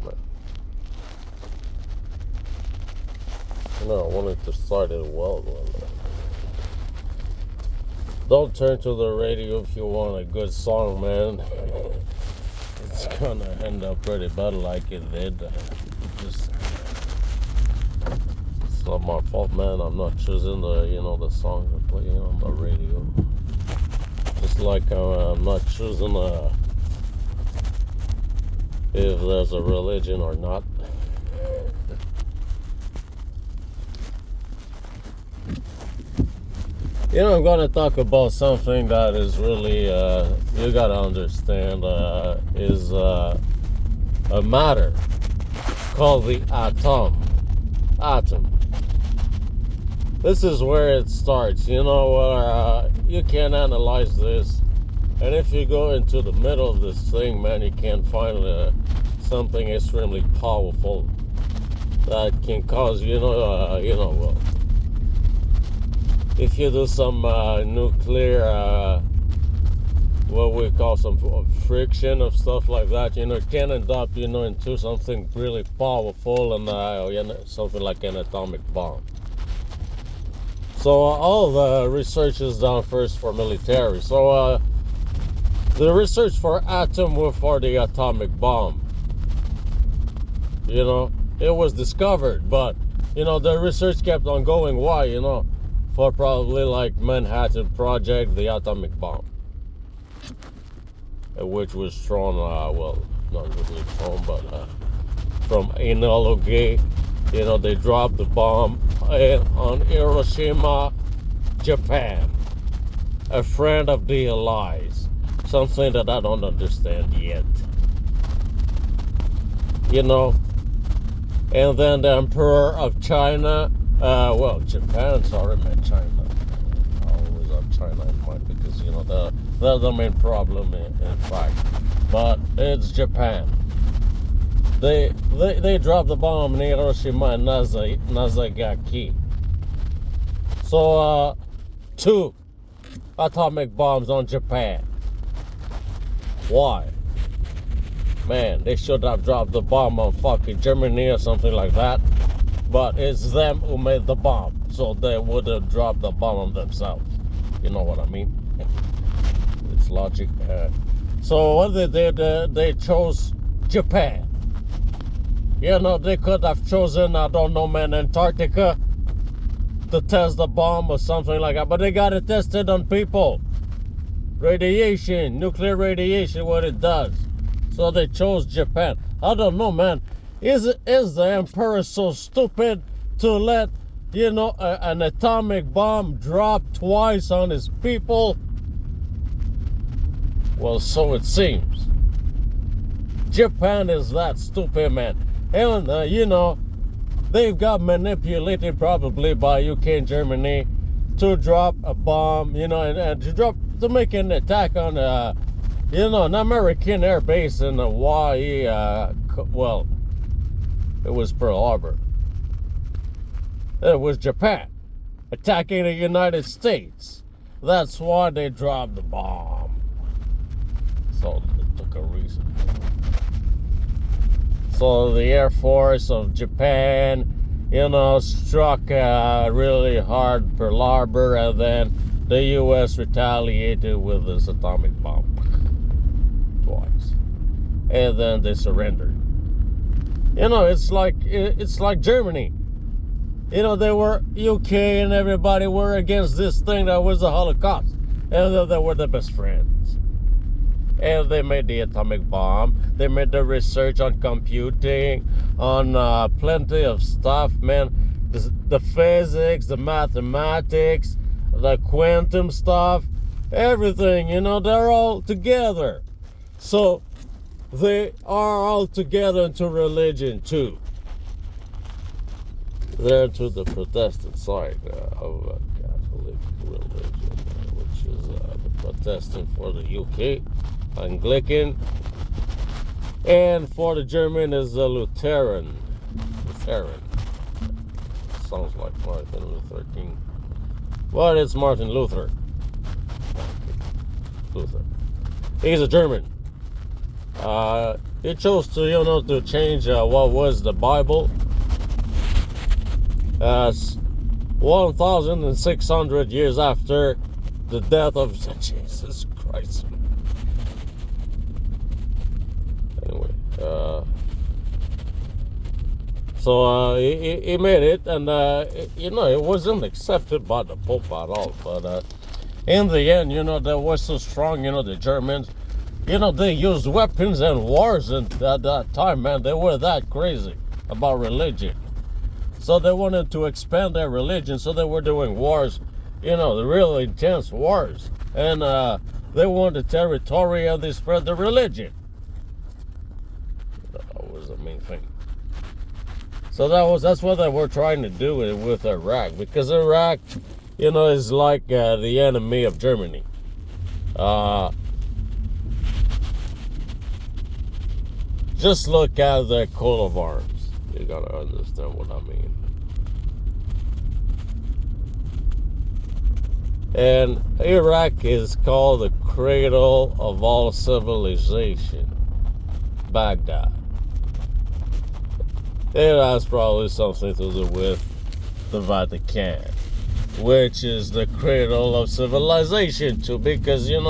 man. I wanted to start it well. Don't turn to the radio if you want a good song, man. It's gonna end up pretty bad like it did. It's not my fault, man. I'm not choosing the song to play on the radio. Just like I'm not choosing if there's a religion or not. I'm going to talk about something that is really, you got to understand, is a matter called the atom. This is where it starts, you can analyze this. And if you go into the middle of this thing, man, you can find something extremely powerful that can cause, if you do some nuclear, what we call some friction of stuff like that, it can end up, into something really powerful and something like an atomic bomb. So all the research is done first for military. So the research for for the atomic bomb, it was discovered, but, the research kept on going. Why, for probably like Manhattan Project, the atomic bomb, which was thrown, not really thrown, but from Enola Gay. They dropped the bomb on Hiroshima, Japan. A friend of the Allies. Something that I don't understand yet. And then the Emperor of China, Japan, sorry, man, China. I always have China in mind because, they're the main problem in fact. But it's Japan. They dropped the bomb in Hiroshima and Nagasaki. So, 2 atomic bombs on Japan. Why? Man, they should have dropped the bomb on fucking Germany or something like that. But it's them who made the bomb. So they would have dropped the bomb on themselves. You know what I mean? It's logic. So what they did, they chose Japan. They could have chosen, I don't know, man, Antarctica to test the bomb or something like that. But they got it tested on people. Radiation, nuclear radiation, what it does. So they chose Japan. I don't know, man. Is the emperor so stupid to let, an atomic bomb drop twice on his people? Well, so it seems. Japan is that stupid, man. And, they've got manipulated probably by UK and Germany to drop a bomb, and to make an attack on, an American air base in Hawaii. It was Pearl Harbor. It was Japan attacking the United States. That's why they dropped the bomb. So it took a reason. So the Air Force of Japan, struck really hard Pearl Harbor, and then the U.S. retaliated with this atomic bomb twice, and then they surrendered. It's like Germany. They were UK and everybody were against this thing that was the Holocaust, and they were the best friends. And they made the atomic bomb. They made the research on computing, on plenty of stuff, man. The physics, the mathematics, the quantum stuff, everything, they're all together. So they are all together into religion too. They're to the Protestant side of Catholic religion, which is the Protestant for the UK. Anglican, and for the German is the Lutheran. Sounds like Martin Luther King, but it's Martin Luther. Luther. He's a German. He chose to, to change what was the Bible as 1,600 years after the death of Jesus Christ. Anyway, so he made it, and it wasn't accepted by the Pope at all. But in the end, they were so strong. The Germans, they used weapons and wars at that time, man. They were that crazy about religion. So they wanted to expand their religion, so they were doing wars, the real intense wars. And they wanted territory, and they spread the religion. That was the main thing. So that's what they were trying to do with Iraq, because Iraq, is like the enemy of Germany. Just look at their coat of arms. You gotta understand what I mean. And Iraq is called the cradle of all civilization. Baghdad. It has probably something to do with the Vatican, which is the cradle of civilization too, because, it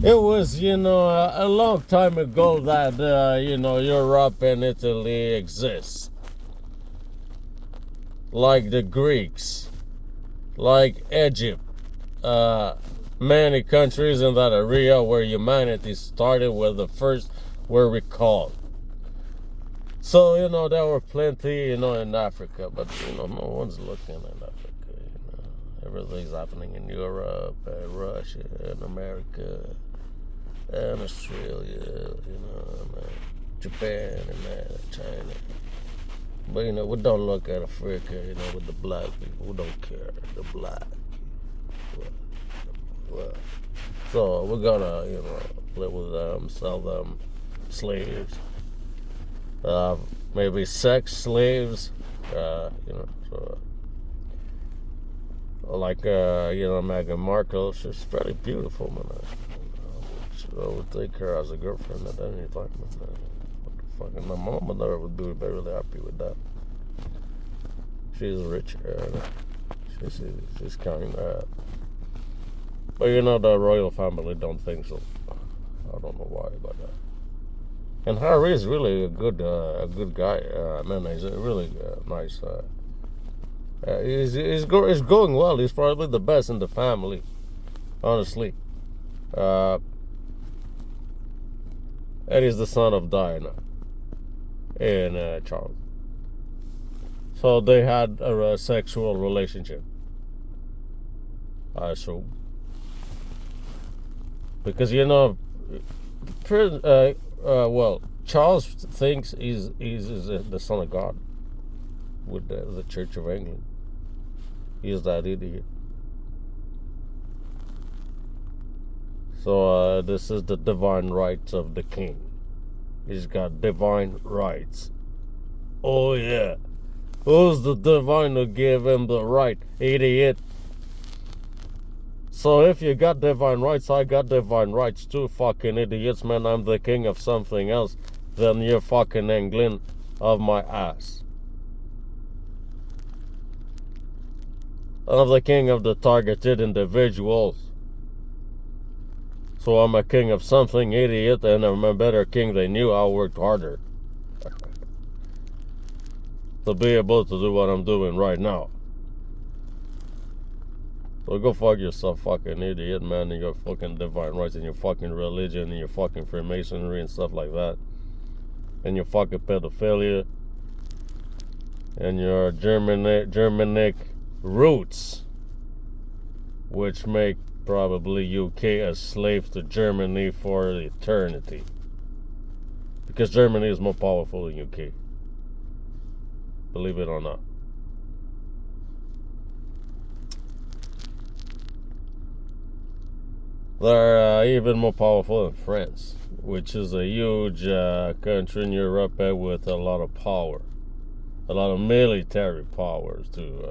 was, a long time ago that, Europe and Italy exist. Like the Greeks, like Egypt, many countries in that area where humanity started were the first were recalled. So, there were plenty, in Africa, but, no one's looking at Africa, Everything's happening in Europe, and Russia, and America, and Australia, and Japan, and China. But, we don't look at Africa, with the black people. We don't care, the black. Well, so we're gonna, live with them, sell them slaves. Maybe sex slaves, so, like, Meghan Markle, she's pretty beautiful, man. I would take her as a girlfriend at any time, fucking my mom and I would be really happy with that. She's rich, she's kind of, but the royal family don't think so. I don't know why about that. And Harry is really a good guy. Man, he's a really nice. He's going well. He's probably the best in the family, honestly. And he's the son of Diana and Charles. So they had a sexual relationship, I assume. Because Charles thinks he's the son of God with the Church of England. He's that idiot. So this is the divine rights of the king. He's got divine rights. Oh yeah. Who's the divine who gave him the right, idiot? So if you got divine rights, I got divine rights too, fucking idiots, man. I'm the king of something else than your fucking England of my ass. I'm the king of the targeted individuals. So I'm a king of something, idiot, and I'm a better king than you. I worked harder to be able to do what I'm doing right now. So go fuck yourself, fucking idiot, man, and your fucking divine rights and your fucking religion and your fucking Freemasonry and stuff like that. And your fucking pedophilia. And your Germanic roots, which make probably UK a slave to Germany for eternity. Because Germany is more powerful than UK. Believe it or not. They're even more powerful than France, which is a huge country in Europe with a lot of power. A lot of military powers too.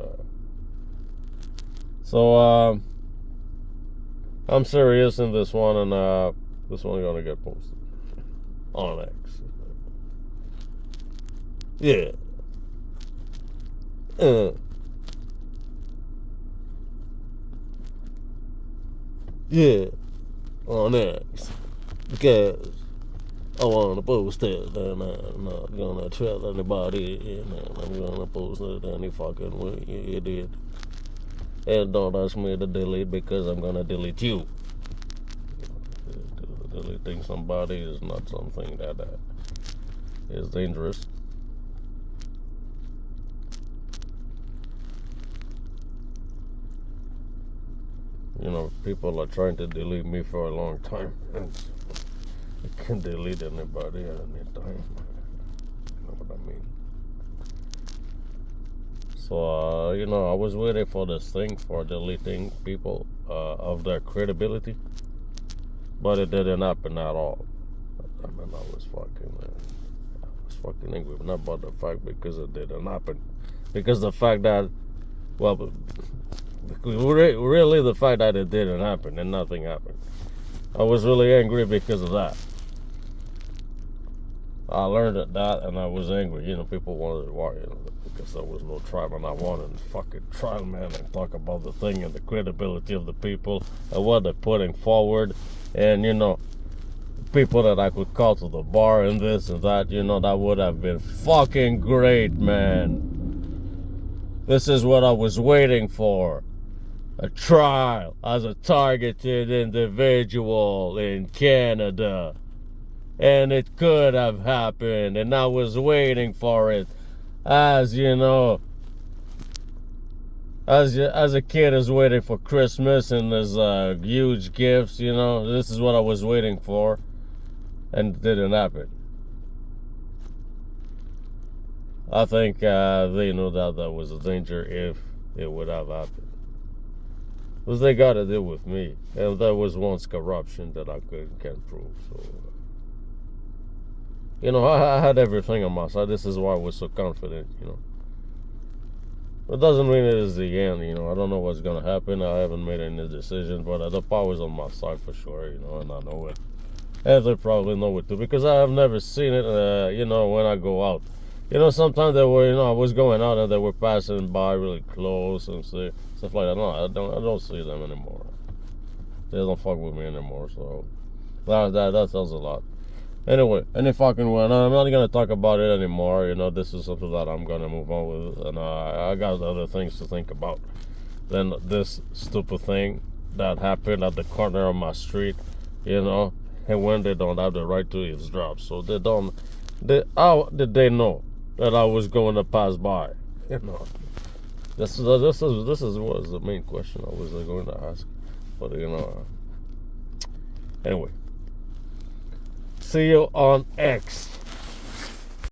So I'm serious in this one, and this one's gonna get posted. on X. Yeah. Yeah, on X. Because I want to post it, and I'm not gonna tell anybody, and I'm gonna post it any fucking way, you idiot. And don't ask me to delete because I'm gonna delete you. Deleting somebody is not something that is dangerous. You know, people are trying to delete me for a long time, and you can delete anybody at any time. You know what I mean? So, I was waiting for this thing for deleting people of their credibility, but it didn't happen at all. I mean, I was fucking angry, not about the fact because it didn't happen. Because the fact that, well, really the fact that it didn't happen and nothing happened. I was really angry because of that. I learned that and I was angry. People wanted why, because there was no trial, and I wanted a fucking trial, man, and talk about the thing and the credibility of the people and what they're putting forward, and people that I could call to the bar and this and that. That would have been fucking great, man. This is what I was waiting for. A trial as a targeted individual in Canada. And it could have happened, and I was waiting for it. As as a kid is waiting for Christmas and there's huge gifts, this is what I was waiting for, and it didn't happen. I think they knew that there was a danger if it would have happened. Because they got to deal with me, and there was once corruption that I can't prove, so... I had everything on my side. This is why I was so confident, It doesn't mean it is the end, I don't know what's going to happen. I haven't made any decisions, but the power's on my side for sure, and I know it. And they probably know it too, because I have never seen it, when I go out. Sometimes they were, I was going out and they were passing by really close and stuff like that. No, I don't see them anymore. They don't fuck with me anymore, so that tells a lot. Anyway, any fucking way. I'm not gonna talk about it anymore. This is something that I'm gonna move on with, and I got other things to think about than this stupid thing that happened at the corner of my street. And when they don't have the right to eavesdrop, so they don't. How did they know that I was going to pass by? This is what was the main question I was going to ask, but anyway. See you on X.